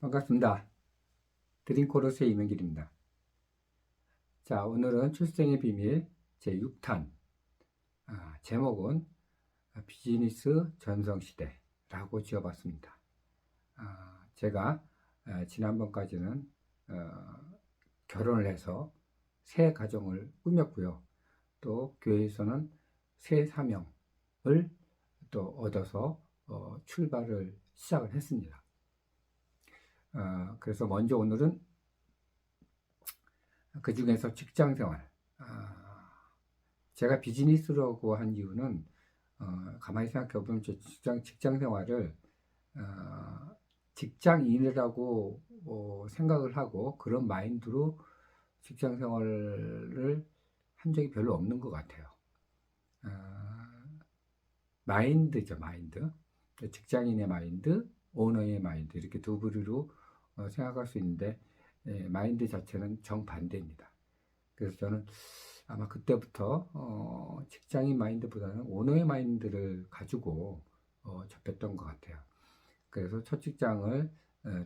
반갑습니다. 드림코러스의 이명길입니다. 자, 오늘은 출생의 비밀 제6탄, 제목은 비즈니스 전성시대라고 지어봤습니다. 제가 지난번까지는 결혼을 해서 새 가정을 꾸몄고요. 또 교회에서는 새 사명을 또 얻어서 출발을 시작을 했습니다. 그래서 먼저 오늘은 그 중에서 직장 생활, 제가 비즈니스라고 한 이유는 가만히 생각해 보면 직장 생활을 직장인이라고 생각을 하고 그런 마인드로 직장 생활을 한 적이 별로 없는 것 같아요. 마인드죠, 마인드. 직장인의 마인드, 오너의 마인드, 이렇게 두 부류로 생각할 수 있는데, 마인드 자체는 정반대입니다. 그래서 저는 아마 그때부터 직장인 마인드보다는 오너의 마인드를 가지고 접했던 것 같아요. 그래서 첫 직장을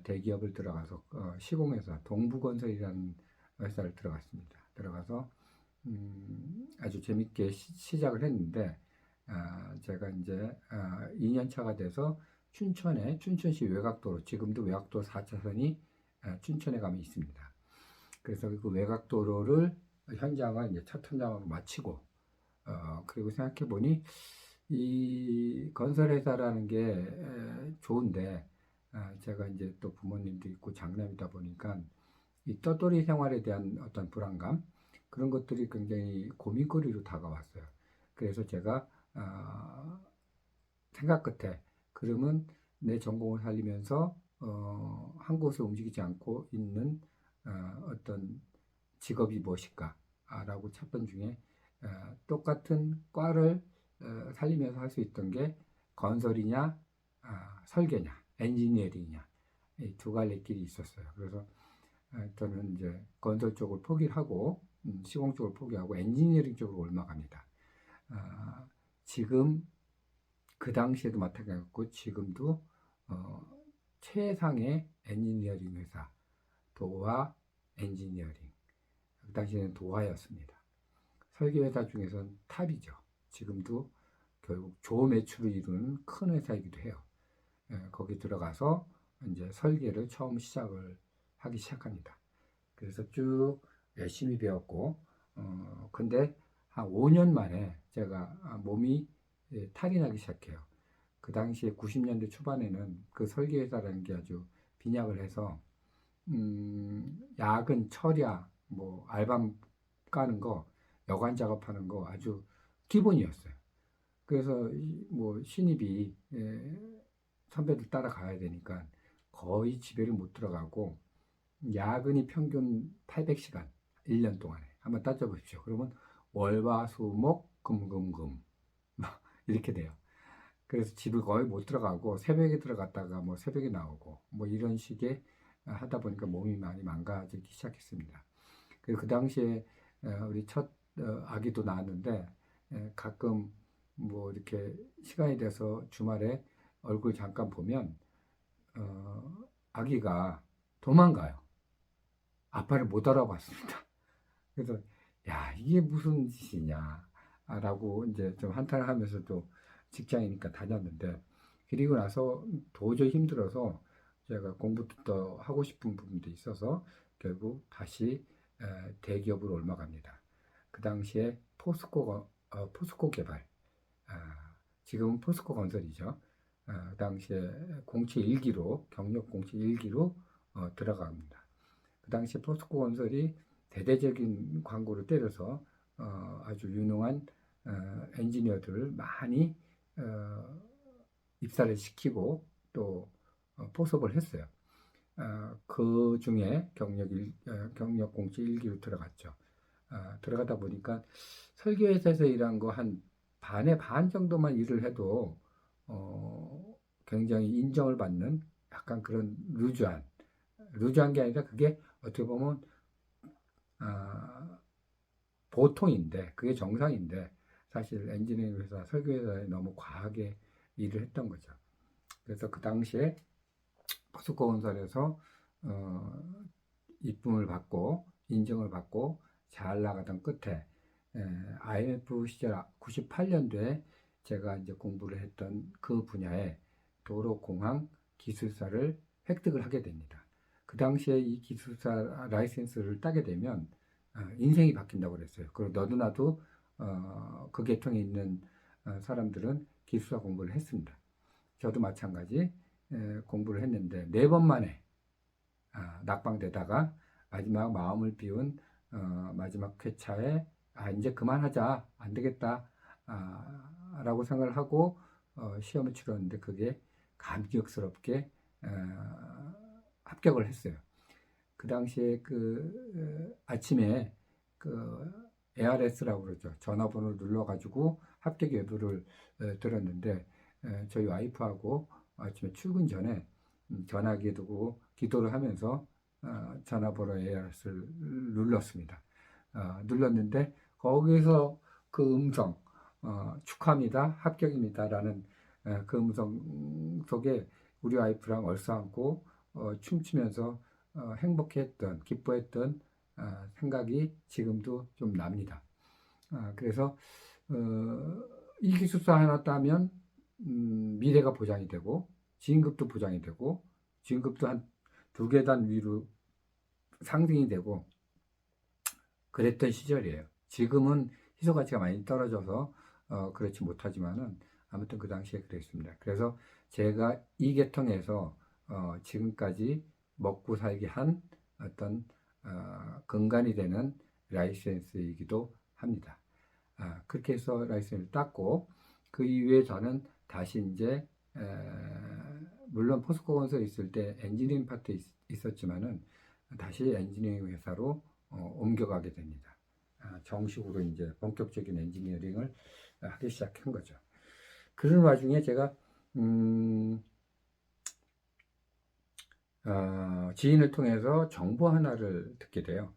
대기업을 들어가서 시공회사 동부건설이라는 회사를 들어갔습니다. 들어가서 아주 재밌게 시작을 했는데, 제가 이제 2년 차가 돼서 춘천시 외곽도로, 지금도 외곽도 4차선이 춘천에 가면 있습니다. 그래서 그 외곽도로를 현장을 이제 첫 현장으로 마치고, 그리고 생각해 보니 이 건설회사라는 게 좋은데, 제가 이제 또 부모님도 있고 장남이다 보니까 이 떠돌이 생활에 대한 어떤 불안감, 그런 것들이 굉장히 고민거리로 다가왔어요. 그래서 제가 생각 끝에 그러면 내 전공을 살리면서 한 곳에 움직이지 않고 있는 어떤 직업이 무엇일까 라고 찾던 중에 똑같은 과를 살리면서 할 수 있던 게 건설이냐 설계냐 엔지니어링이냐 이 두 갈래 길이 있었어요. 그래서 저는 이제 건설 쪽을 포기하고 시공 쪽을 포기하고 엔지니어링 쪽으로 올라갑니다. 지금 그 당시에도 마찬가지였고 지금도 최상의 엔지니어링 회사 도화 엔지니어링, 그 당시에는 도화였습니다. 설계회사 중에서는 탑이죠. 지금도 결국 조매출을 이루는 큰 회사이기도 해요. 거기 들어가서 이제 설계를 처음 시작을 하기 시작합니다. 그래서 쭉 열심히 배웠고, 근데 한 5년 만에 제가 몸이 탈이 나기 시작해요. 그 당시에 90년대 초반에는 그 설계회사라는 게 아주 빈약을 해서, 야근, 철야, 뭐, 알밤 까는 거, 여관 작업하는 거 아주 기본이었어요. 그래서 뭐, 신입이 선배들 따라가야 되니까 거의 집에를 못 들어가고, 야근이 평균 800시간, 1년 동안에. 한번 따져보십시오. 그러면 월화수목 금금금 이렇게 돼요. 그래서 집을 거의 못 들어가고 새벽에 들어갔다가 뭐 새벽에 나오고 뭐 이런 식의 하다 보니까 몸이 많이 망가지기 시작했습니다. 그리고 그 당시에 우리 첫 아기도 낳았는데 가끔 뭐 이렇게 시간이 돼서 주말에 얼굴 잠깐 보면 아기가 도망가요. 아빠를 못 알아봤습니다. 그래서 야, 이게 무슨 짓이냐 라고 이제 좀 한탄을 하면서도 직장이니까 다녔는데, 그리고 나서 도저히 힘들어서 제가 공부도 더 하고 싶은 부분도 있어서 결국 다시 대기업으로 올라갑니다. 그 당시에 포스코 개발, 지금은 포스코 건설이죠. 그 당시에 공채 1기로, 경력 공채 1기로 들어갑니다. 그 당시 포스코 건설이 대대적인 광고를 때려서 아주 유능한 엔지니어들을 많이 입사를 시키고 또 포섭을 했어요. 그 중에 경력 공채 1기로 들어갔죠. 들어가다 보니까 설계회사에서 일한 거 한 반의 반 정도만 일을 해도 굉장히 인정을 받는 약간 그런 루즈한 게 아니라 그게 어떻게 보면 보통인데 그게 정상인데 사실 엔지니어링 회사, 설계회사에 너무 과하게 일을 했던 거죠. 그래서 그 당시에 포스코 건설에서 입품을 받고 인정을 받고 잘 나가던 끝에 IMF 시절 98년도에 제가 이제 공부를 했던 그 분야에 도로공항 기술사를 획득을 하게 됩니다. 그 당시에 이 기술사 라이센스를 따게 되면 인생이 바뀐다고 그랬어요. 그리고 너도 나도 그 계통에 있는 사람들은 기술사 공부를 했습니다. 저도 마찬가지 공부를 했는데 4번 만에 낙방되다가 마지막 마음을 비운 마지막 회차에 이제 그만하자 안 되겠다 라고 생각을 하고 시험을 치렀는데 그게 감격스럽게 합격을 했어요. 그 당시에 아침에 ARS라고 그러죠. 전화번호를 눌러가지고 합격 예보를 들었는데 저희 와이프하고 아침에 출근 전에 전화기에 두고 기도를 하면서 전화번호 ARS를 눌렀습니다. 눌렀는데 거기서 그 음성 축하합니다, 합격입니다라는 그 음성 속에 우리 와이프랑 얼싸안고 춤추면서 행복했던 기뻐했던 생각이 지금도 좀 납니다. 그래서 이 기술사 하나 따면 미래가 보장이 되고 진급도 보장이 되고 진급도 한 2계단 위로 상승이 되고 그랬던 시절이에요. 지금은 희소 가치가 많이 떨어져서 그렇지 못하지만은 아무튼 그 당시에 그랬습니다. 그래서 제가 이 계통에서 지금까지 먹고 살게 한 어떤 근간이 되는 라이센스이기도 합니다. 그렇게 해서 라이센스를 땄고 그 이후에 저는 다시 이제 물론 포스코 건설에 있을 때 엔지니어링 파트에 있었지만은 다시 엔지니어링 회사로 옮겨가게 됩니다. 정식으로 이제 본격적인 엔지니어링을 하기 시작한 거죠. 그런 와중에 제가 지인을 통해서 정보 하나를 듣게 돼요.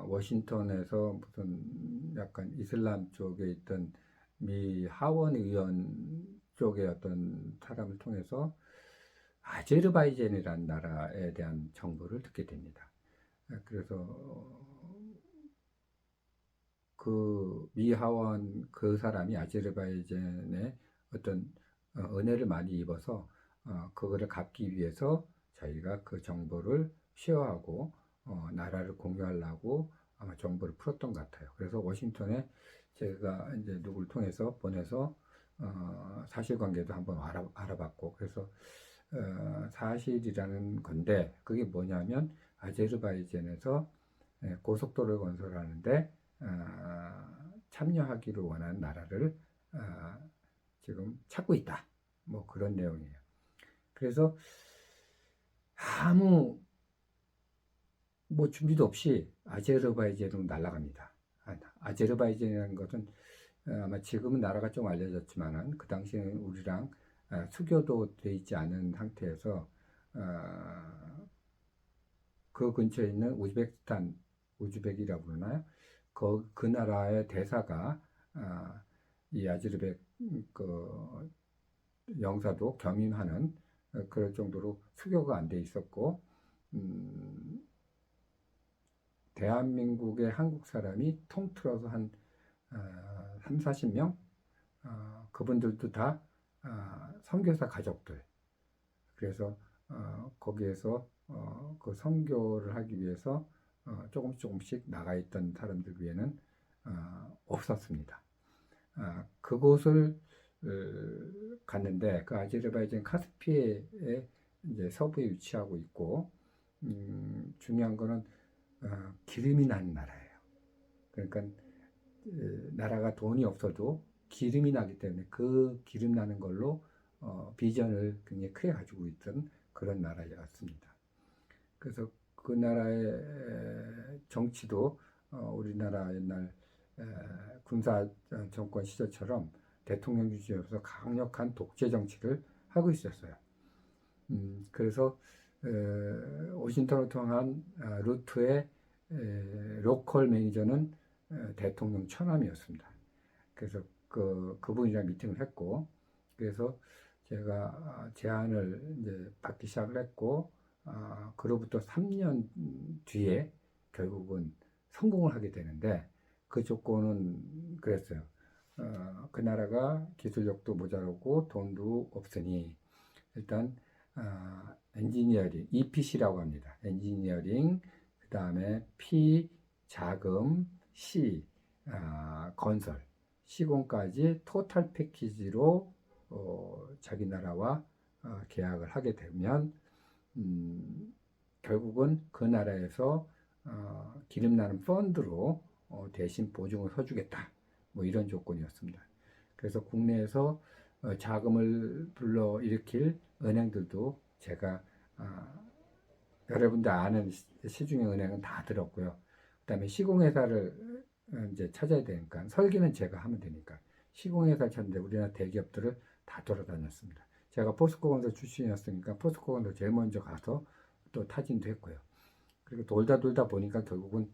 워싱턴에서 무슨 약간 이슬람 쪽에 있던 미 하원 의원 쪽의 어떤 사람을 통해서 아제르바이잔이라는 나라에 대한 정보를 듣게 됩니다. 그래서 그 미 하원 그 사람이 아제르바이잔에 어떤 은혜를 많이 입어서 그거를 갚기 위해서 저희가 그 정보를 쉐어하고 나라를 공유하려고 아마 정보를 풀었던 것 같아요. 그래서 워싱턴에 제가 이제 누구를 통해서 보내서 사실관계도 한번 알아봤고 그래서 사실이라는 건데 그게 뭐냐면 아제르바이잔에서 고속도로를 건설하는데 참여하기를 원하는 나라를 지금 찾고 있다. 뭐 그런 내용이에요. 그래서 아무 뭐 준비도 없이 아제르바이잔으로 날아갑니다. 아제르바이잔이라는 것은 아마 지금은 나라가 좀 알려졌지만은 그 당시에는 우리랑 수교도 돼 있지 않은 상태에서 그 근처에 있는 우즈베키스탄, 우즈벡이라고 그러나요? 그 나라의 대사가 이 아제르백 그 영사도 겸임하는 그럴 정도로 수교가 안 돼 있었고 대한민국의 한국 사람이 통틀어서 한 3, 40명 그분들도 다 선교사 가족들 그래서 거기에서 그 선교를 하기 위해서 조금씩 나가 있던 사람들 외에는 없었습니다. 그곳을 갔는데 그 아제르바이잔 카스피해의 이제 서부에 위치하고 있고 중요한 거는 기름이 나는 나라예요. 그러니까 나라가 돈이 없어도 기름이 나기 때문에 그 기름 나는 걸로 비전을 굉장히 크게 가지고 있던 그런 나라였습니다. 그래서 그 나라의 정치도 우리나라 옛날 군사 정권 시절처럼 대통령 주재로서 강력한 독재 정치를 하고 있었어요. 그래서 워싱턴을 통한 루트의 로컬 매니저는 대통령 처남이었습니다. 그래서 그분이랑 미팅을 했고 그래서 제가 제안을 이제 받기 시작을 했고, 그로부터 3년 뒤에 결국은 성공을 하게 되는데, 그 조건은 그랬어요. 그 나라가 기술력도 모자라고 돈도 없으니 일단 엔지니어링, EPC라고 합니다. 엔지니어링, 그 다음에 P, 자금, C, 건설, 시공까지 토탈 패키지로 자기 나라와 계약을 하게 되면 결국은 그 나라에서 기름나는 펀드로 대신 보증을 서주겠다. 뭐 이런 조건이었습니다. 그래서 국내에서 자금을 불러일으킬 은행들도 제가 여러분들 아는 시중의 은행은 다 들었고요. 그다음에 시공회사를 이제 찾아야 되니까 설계는 제가 하면 되니까 시공회사 찾는데 우리나라 대기업들을 다 돌아다녔습니다. 제가 포스코 건설 출신이었으니까 포스코 건설 제일 먼저 가서 또 타진도 했고요. 그리고 돌다 보니까 결국은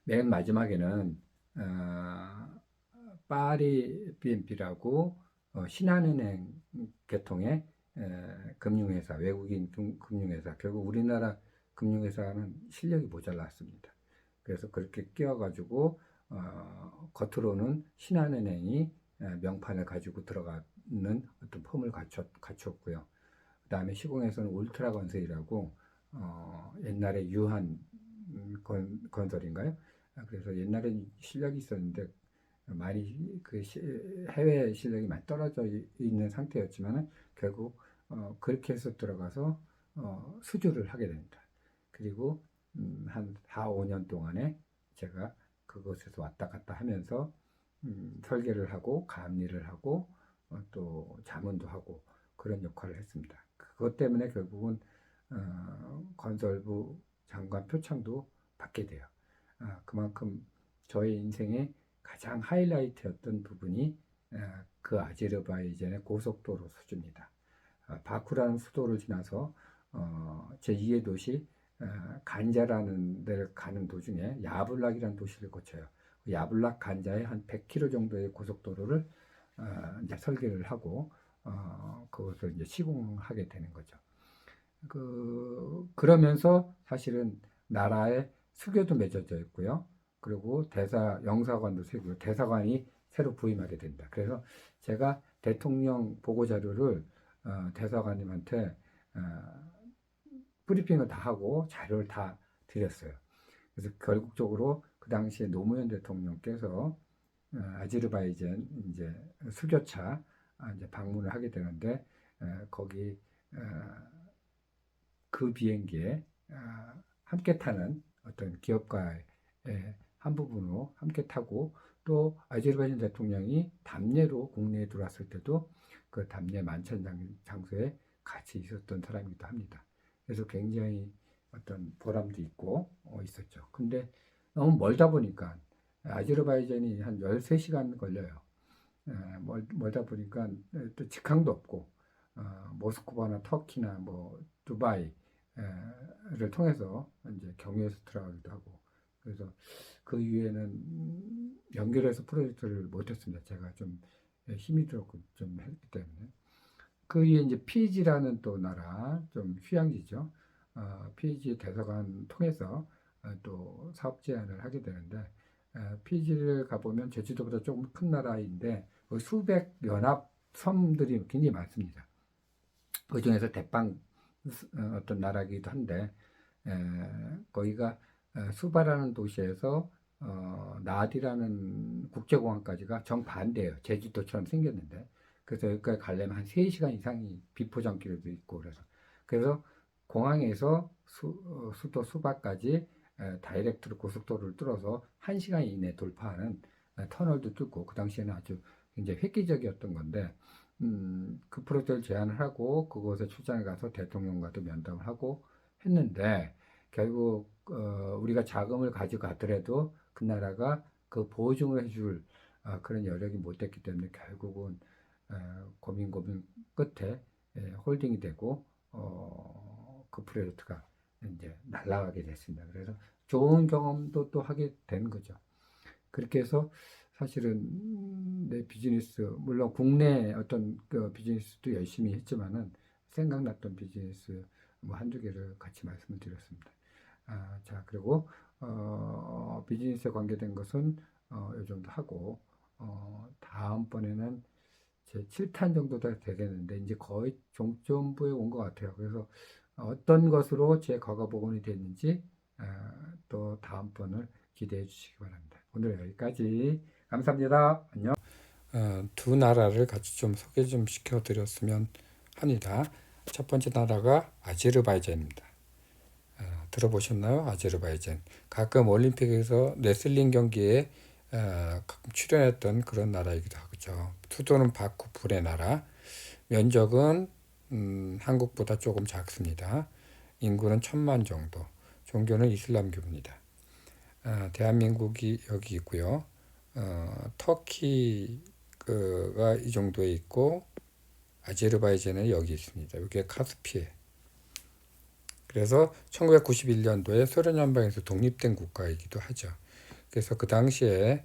맨 마지막에는 파리 BNP라고 신한은행 계통의 금융회사, 외국인 금융회사, 결국 우리나라 금융회사는 실력이 모자랐습니다. 그래서 그렇게 끼워가지고 겉으로는 신한은행이 명판을 가지고 들어가는 어떤 폼을 갖췄고요. 그 다음에 시공에서는 울트라 건설이라고 옛날에 유한 건설인가요? 그래서 옛날에 실력이 있었는데 많이 그 해외 실력이 많이 떨어져 있는 상태였지만은 결국 그렇게 해서 들어가서 수주를 하게 됩니다. 그리고 한 4, 5년 동안에 제가 그곳에서 왔다 갔다 하면서 설계를 하고 감리를 하고 또 자문도 하고 그런 역할을 했습니다. 그것 때문에 결국은 건설부 장관 표창도 받게 돼요. 그만큼 저의 인생의 가장 하이라이트였던 부분이 그 아제르바이잔의 고속도로 수주입니다. 바쿠라는 수도를 지나서 제2의 도시 간자라는 데를 가는 도중에 야블락이라는 도시를 거쳐요. 야블락 간자에 한 100km 정도의 고속도로를 이제 설계를 하고 그것을 이제 시공하게 되는 거죠. 그러면서 사실은 나라의 수교도 맺어져 있고요. 그리고 영사관도 세고 대사관이 새로 부임하게 된다. 그래서 제가 대통령 보고 자료를 대사관님한테 브리핑을 다 하고 자료를 다 드렸어요. 그래서 결국적으로 그 당시에 노무현 대통령께서 아제르바이잔 이제 수교차 이제 방문을 하게 되는데 거기 그 비행기에 함께 타는 어떤 기업가의 한 부분으로 함께 타고 또 아제르바이잔 대통령이 담례로 국내에 들어왔을 때도 그 담례 만찬 장소에 같이 있었던 사람이기도 합니다. 그래서 굉장히 어떤 보람도 있고 있었죠. 근데 너무 멀다 보니까 아제르바이잔이 한 13시간 걸려요. 멀다 보니까 또 직항도 없고 모스크바나 터키나 뭐 두바이를 통해서 이제 경유해서 들어가기도 하고 그래서 그 이후에는 연결해서 프로젝트를 못했습니다. 제가 좀 힘이 들었고 좀 했기 때문에 그 이후에 이제 피지라는 또 나라 좀 휴양지죠. 피지 대사관 통해서 또 사업 제안을 하게 되는데 피지를 가보면 제주도보다 조금 큰 나라인데 수백 연합 섬들이 굉장히 많습니다. 그 중에서 대빵 어떤 나라이기도 한데 거기가 수바라는 도시에서 나디라는 국제공항까지가 정반대예요. 제주도처럼 생겼는데 그래서 여기까지 가려면 한 3시간 이상이 비포장길도 있고 그래서 공항에서 수도 수바까지 다이렉트로 고속도로를 뚫어서 1시간 이내 돌파하는 터널도 뚫고 그 당시에는 아주 굉장히 획기적이었던 건데 그 프로젝트를 제안을 하고 그곳에 출장을 가서 대통령과도 면담을 하고 했는데 결국 우리가 자금을 가지고 가더라도 그 나라가 그 보증을 해줄 그런 여력이 못 됐기 때문에 결국은 고민 끝에 홀딩이 되고 그 프로젝트가 이제 날아가게 됐습니다. 그래서 좋은 경험도 또 하게 되는 거죠. 그렇게 해서 사실은 내 비즈니스, 물론 국내 어떤 그 비즈니스도 열심히 했지만은 생각났던 비즈니스 뭐 한두 개를 같이 말씀을 드렸습니다. 자, 그리고 비즈니스에 관계된 것은 이 정도 하고 다음번에는 제 7탄 정도 다 되겠는데 이제 거의 종점부에 온 것 같아요. 그래서 어떤 것으로 제 과거 복원이 됐는지 또 다음번을 기대해 주시기 바랍니다. 오늘 여기까지 감사합니다. 안녕. 두 나라를 같이 좀 소개 좀 시켜드렸으면 합니다. 첫 번째 나라가 아제르바이잔입니다. 들어보셨나요? 아제르바이잔. 가끔 올림픽에서 레슬링 경기에 가끔 출연했던 그런 나라이기도 하죠. 수도는 바쿠 불의 나라. 면적은 한국보다 조금 작습니다. 인구는 1,000만 정도. 종교는 이슬람교입니다. 대한민국이 여기 있고요. 터키가 이 정도에 있고 아제르바이잔은 여기 있습니다. 이게 카스피해. 그래서 1991년도에 소련 연방에서 독립된 국가이기도 하죠. 그래서 그 당시에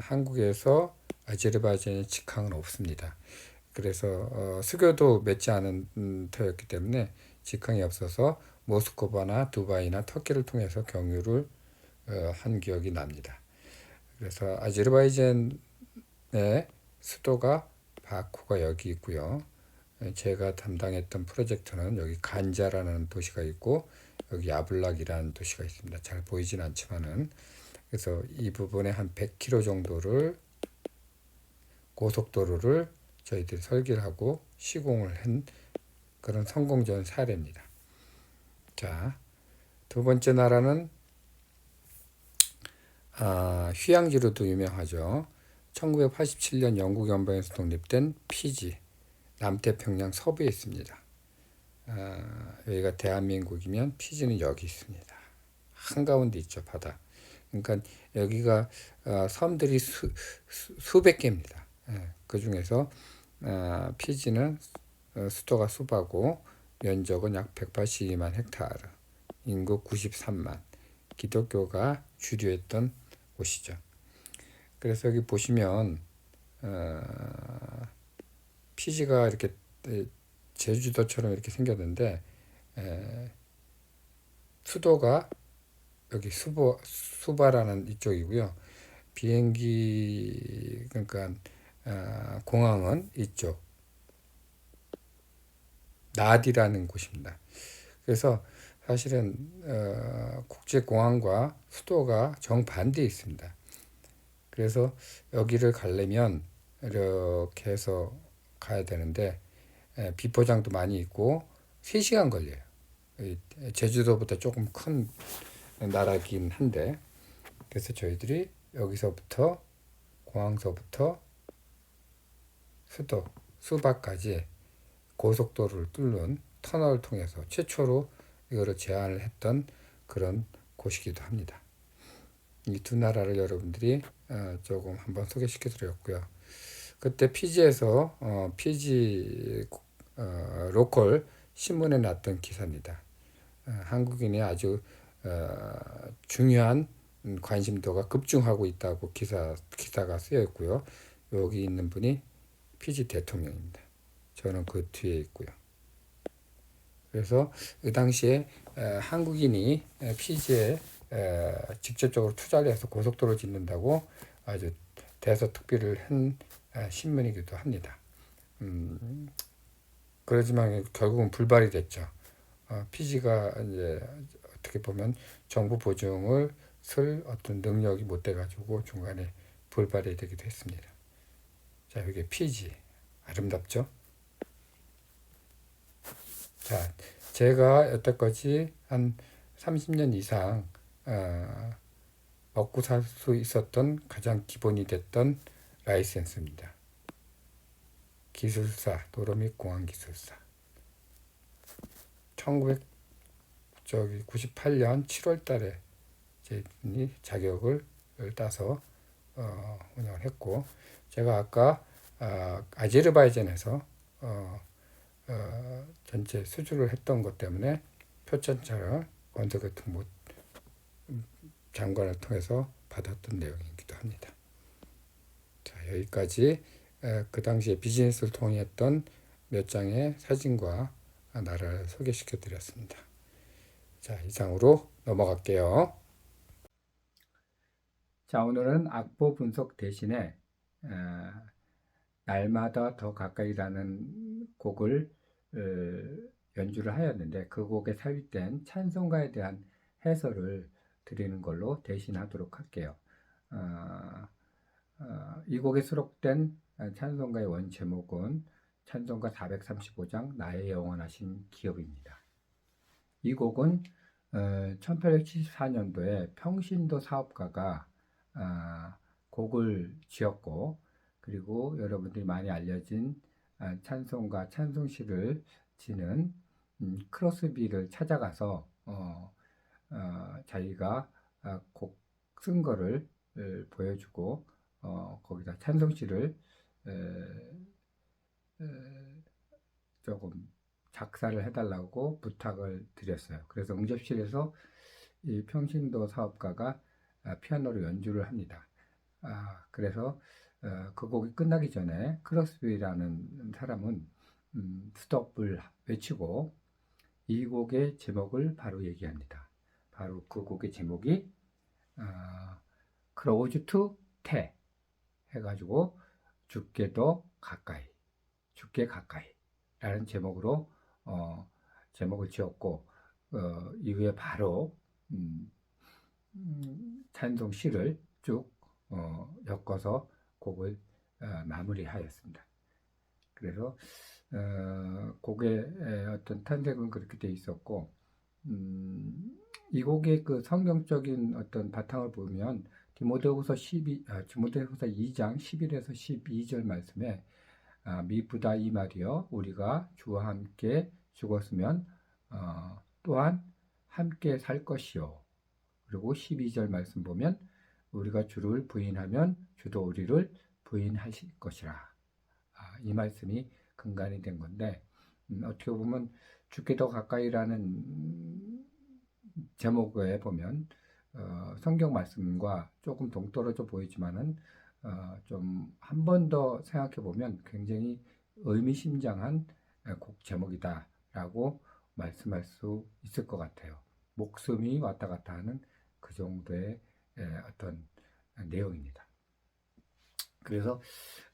한국에서 아제르바이잔의 직항은 없습니다. 그래서 수교도 맺지 않은 터였기 때문에 직항이 없어서 모스크바나 두바이나 터키를 통해서 경유를 한 기억이 납니다. 그래서 아제르바이잔의 수도가 바쿠가 여기 있고요. 제가 담당했던 프로젝트는 여기 간자라는 도시가 있고 여기 야블락이라는 도시가 있습니다. 잘 보이진 않지만은 그래서 이 부분에 한 100km 정도를 고속도로를 저희들이 설계를 하고 시공을 한 그런 성공전 사례입니다. 자, 두 번째 나라는 휴양지로도 유명하죠. 1987년 영국 연방에서 독립된 피지, 남태평양 서부에 있습니다. 여기가 대한민국이면 피지는 여기 있습니다. 한가운데 있죠, 바다. 그러니까 여기가 섬들이 수백 개입니다. 그 중에서 피지는 수도가 수바고 면적은 약 182만 헥타르, 인구 93만, 기독교가 주류했던 곳이죠. 그래서 여기 보시면 피지가 이렇게 제주도처럼 이렇게 생겼는데 수도가 여기 수바라는 이쪽이고요. 비행기 그러니까 공항은 이쪽 나디라는 곳입니다. 그래서 사실은 국제공항과 수도가 정반대에 있습니다. 그래서 여기를 가려면 이렇게 해서 가야 되는데 비포장도 많이 있고 3시간 걸려요. 제주도보다 조금 큰 나라긴 한데 그래서 저희들이 여기서부터 공항서부터 수도 수바까지 고속도로를 뚫는 터널을 통해서 최초로 이거를 제안을 했던 그런 곳이기도 합니다. 이 두 나라를 여러분들이 조금 한번 소개시켜 드렸고요. 그때 피지에서 피지 로컬 신문에 났던 기사입니다. 한국인의 아주 중요한 관심도가 급증하고 있다고 기사가 쓰여 있고요. 여기 있는 분이 피지 대통령입니다. 저는 그 뒤에 있고요. 그래서 그 당시에 한국인이 피지에 직접적으로 투자를 해서 고속도로 짓는다고 아주 대서특필을 한 신문이기도 합니다. 그러지만 결국은 불발이 됐죠. 피지가 이제 어떻게 보면 정부 보증을 쓸 어떤 능력이 못 돼가지고 중간에 불발이 되기도 했습니다. 자, 이게 피지 아름답죠? 자, 제가 여태까지 한 30년 이상 먹고 살 수 있었던 가장 기본이 됐던 라이센스입니다. 기술사, 도로 및 공항 기술사. 1998년 7월 달에 제 자격을 따서 운영을 했고, 제가 아까 아제르바이잔에서 전체 수주를 했던 것 때문에 표천차를 원서교통부 장관을 통해서 받았던 내용이기도 합니다. 합니다. 자, 여기까지 그 당시에 비즈니스를 통했던 몇 장의 사진과 나라를 소개시켜 드렸습니다. 자, 이상으로 넘어갈게요. 자, 오늘은 악보 분석 대신에 날마다 더 가까이라는 곡을 연주를 하였는데 그 곡에 삽입된 찬송가에 대한 해설을 드리는 걸로 대신하도록 할게요. 이 곡에 수록된 찬송가의 원 제목은 찬송가 435장 나의 영원하신 기업입니다. 이 곡은 1874년도에 평신도 사업가가 곡을 지었고, 그리고 여러분들이 많이 알려진 찬송가 찬송시를 지는 크로스비를 찾아가서 자기가 곡 쓴 거를 보여주고 거기다 찬송시를 조금 작사를 해달라고 부탁을 드렸어요. 그래서 응접실에서 이 평신도 사업가가 피아노로 연주를 합니다. 그래서 그 곡이 끝나기 전에 크로스비라는 사람은 스톱을 외치고 이 곡의 제목을 바로 얘기합니다. 바로 그 곡의 제목이 Close to Te 해가지고 죽게 더 가까이, 죽게 가까이 라는 제목으로 제목을 지었고 이후에 바로 찬송시를 쭉 엮어서 곡을 마무리하였습니다. 그래서 곡의 어떤 탄생은 그렇게 돼 있었고 이 곡의 그 성경적인 어떤 바탕을 보면 디모데후서 2장 11에서 12절 말씀에 미쁘다 이 말이여 우리가 주와 함께 죽었으면 또한 함께 살 것이요. 그리고 12절 말씀 보면 우리가 주를 부인하면 주도 우리를 부인하실 것이라. 이 말씀이 근간이 된 건데 어떻게 보면 죽게 더 가까이라는 제목에 보면 성경 말씀과 조금 동떨어져 보이지만은 좀 한 번 더 생각해 보면 굉장히 의미심장한 곡 제목이다라고 말씀할 수 있을 것 같아요. 목숨이 왔다 갔다 하는 그 정도의 어떤 내용입니다. 그래서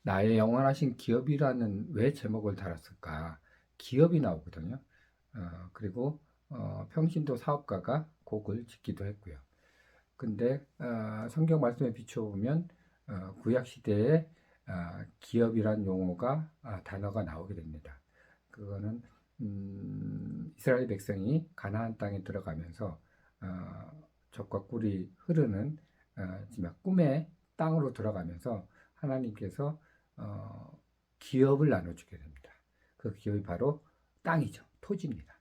나의 영원하신 기업이라는 왜 제목을 달았을까? 기업이 나오거든요. 그리고 평신도 사업가가 곡을 짓기도 했고요. 근데 성경 말씀에 비춰보면 구약 시대에 기업이란 용어가 단어가 나오게 됩니다. 그거는 이스라엘 백성이 가나안 땅에 들어가면서 젖과 꿀이 흐르는 꿈의 땅으로 들어가면서 하나님께서 기업을 나눠주게 됩니다. 그 기업이 바로 땅이죠. 토지입니다.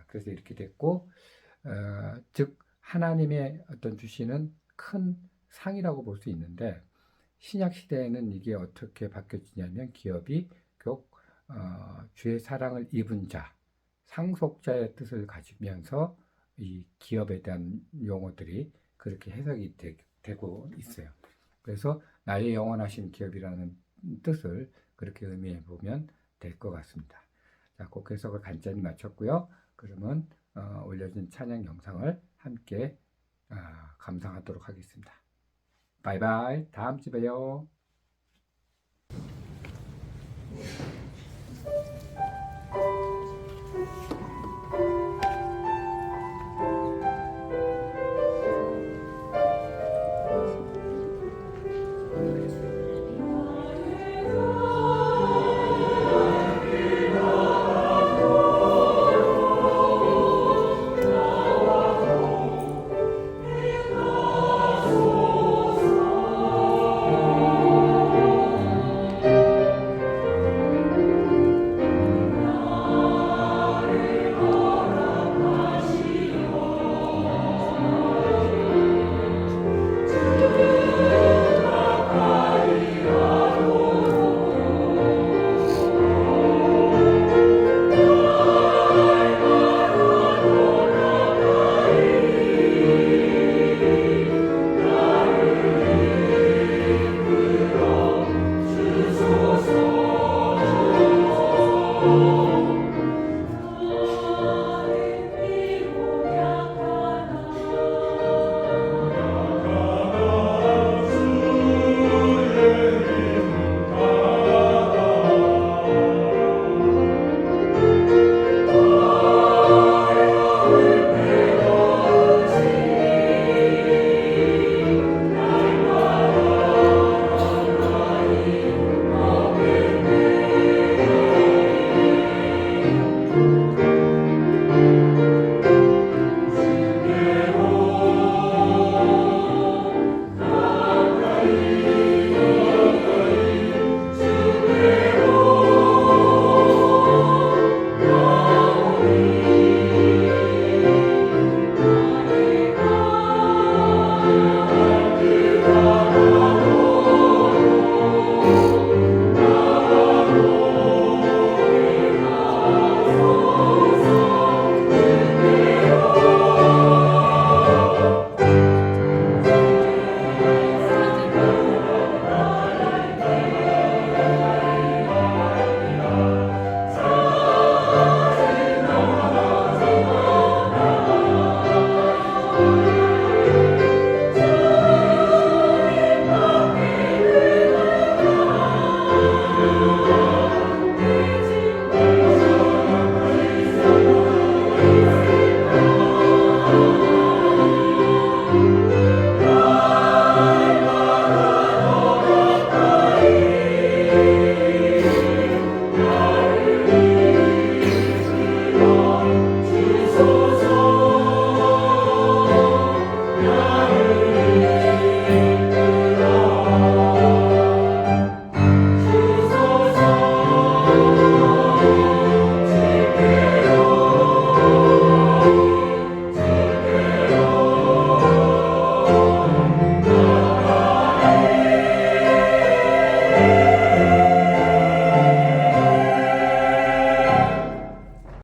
그래서 이렇게 됐고 즉 하나님의 어떤 주시는 큰 상이라고 볼 수 있는데 신약 시대에는 이게 어떻게 바뀌어지냐면 기업이 결국 주의 사랑을 입은 자, 상속자의 뜻을 가지면서 이 기업에 대한 용어들이 그렇게 해석이 되고 있어요. 그래서 나의 영원하신 기업이라는 뜻을 그렇게 의미해 보면 될 것 같습니다. 자, 곡 해석을 간단히 마쳤고요. 그러면 올려진 찬양 영상을 함께 감상하도록 하겠습니다. 바이바이. 다음 주에 봬요.